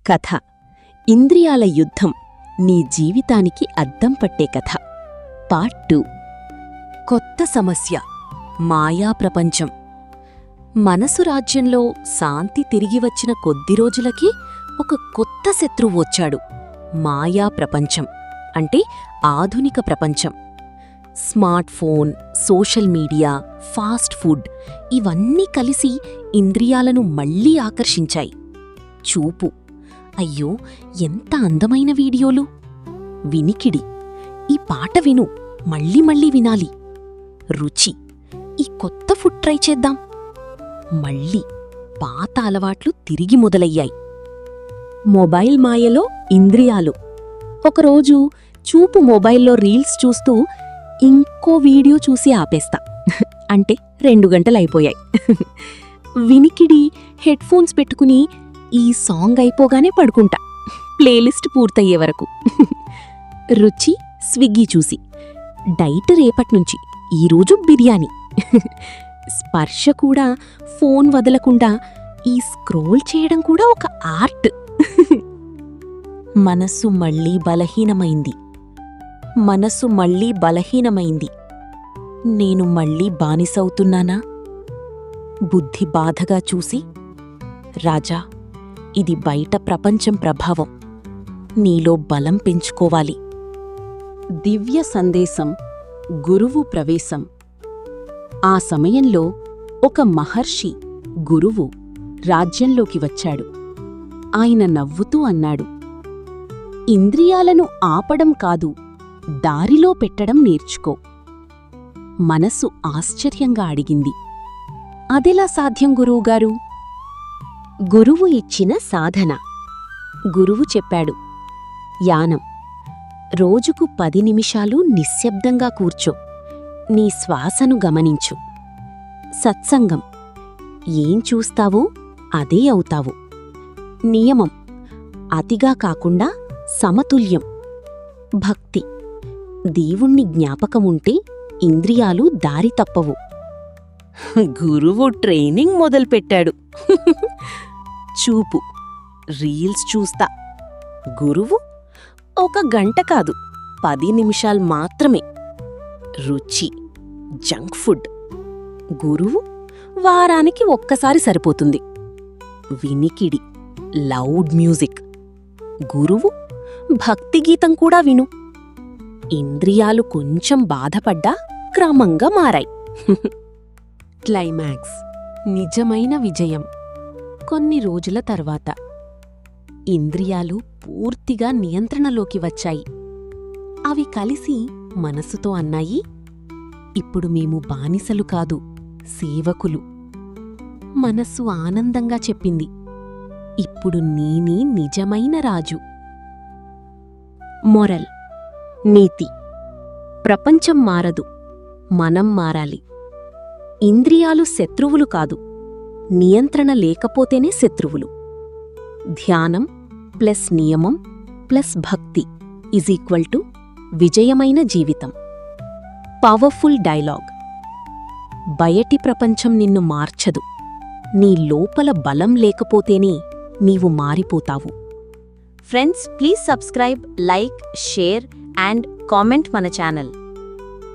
కథ ఇంద్రియాల యుద్ధం నీ జీవితానికి అద్దం పట్టే కథ పార్ట్ 2. కొత్త సమస్య మాయా ప్రపంచం. మనసు రాజ్యంలో శాంతి తిరిగి వచ్చిన కొద్ది రోజులకి ఒక కొత్త శత్రువు వచ్చాడు. మాయా ప్రపంచం అంటే ఆధునిక ప్రపంచం. Smart phone, social media, fast food ఇవన్నీ కలిసి ఇంద్రియాలను మళ్లీ ఆకర్షించాయి. చూపు, అయ్యో ఎంత అందమైన వీడియోలు. వినికిడి, ఈ పాట విను, మళ్ళీ మళ్ళీ వినాలి. రుచి, ఈ కొత్త ఫుడ్ ట్రై చేద్దాం. మళ్ళీ పాత అలవాట్లు తిరిగి మొదలయ్యాయి. మొబైల్ మాయలో ఇంద్రియాలు. ఒకరోజు చూపు మొబైల్లో రీల్స్ చూస్తూ ఇంకో వీడియో చూసి ఆపేస్తా అంటే 2 గంటలైపోయాయి. వినికిడి, హెడ్ఫోన్స్ పెట్టుకుని ఈ సాంగ్ అయిపోగానే పడుకుంటా, ప్లేలిస్ట్ పూర్తయ్యే వరకు. రుచి, స్విగ్గీ చూసి డైట్ రేపట్నుంచి, ఈరోజు బిర్యానీ. స్పర్శ కూడా ఫోన్ వదలకుండా ఈ స్క్రోల్ చేయడం కూడా ఒక ఆర్ట్. మనస్సు మళ్ళీ బలహీనమైంది. నేను మళ్ళీ బానిసవుతున్నానా? బుద్ధి బాధగా చూసి, రాజా, ఇది బయట ప్రపంచం ప్రభావం, నీలో బలం పెంచుకోవాలి. దివ్య సందేశం, గురువు ప్రవేశం. ఆ సమయంలో ఒక మహర్షి గురువు రాజ్యంలోకి వచ్చాడు. ఆయన నవ్వుతూ అన్నాడు, ఇంద్రియాలను ఆపడం కాదు, దారిలో పెట్టడం నేర్చుకో. మనసు ఆశ్చర్యంగా అడిగింది, అదెలా సాధ్యం గురువుగారు? గురువు ఇచ్చిన సాధన. గురువు చెప్పాడు, యానం, రోజుకు 10 నిమిషాలు నిశ్శబ్దంగా కూర్చో, నీ శ్వాసను గమనించు. సత్సంగం, ఏం చూస్తావో అదే అవుతావు. నియమం, అతిగా కాకుండా సమతుల్యం. భక్తి, దేవుణ్ణి జ్ఞాపకముంటే ఇంద్రియాలు దారి తప్పవు. గురువు ట్రైనింగ్ మొదలుపెట్టాడు. చూపు, రీల్స్ చూస్తా. గురువు, 1 గంట కాదు, 10 నిమిషాలు మాత్రమే. రుచి, జంక్ ఫుడ్. గురువు, వారానికి ఒక్కసారి సరిపోతుంది. వినికిడి, లౌడ్ మ్యూజిక్. గురువు, భక్తిగీతం కూడా విను. ఇంద్రియాలు కొంచెం బాధపడ్డా క్రమంగా మారాయి. క్లైమాక్స్, నిజమైన విజయం. కొన్ని రోజుల తర్వాత ఇంద్రియాలు పూర్తిగా నియంత్రణలోకి వచ్చాయి. అవి కలిసి మనసుతో అన్నాయి, ఇప్పుడు మేము బానిసలు కాదు, సేవకులు. మనస్సు ఆనందంగా చెప్పింది, ఇప్పుడు నేనే నిజమైన రాజు. మొరల్, నీతి. ప్రపంచం మారదు, మనం మారాలి. ఇంద్రియాలు శత్రువులు కాదు, నియంత్రణ లేకపోతేనే శత్రువులు. ధ్యానం ప్లస్ నియమం ప్లస్ భక్తి = విజయమైన జీవితం. Powerful dialogue. బయటి ప్రపంచం నిన్ను మార్చదు, నీ లోపల బలం లేకపోతేనే నీవు మారిపోతావు. Friends, please subscribe, like, share and comment మన ఛానల్.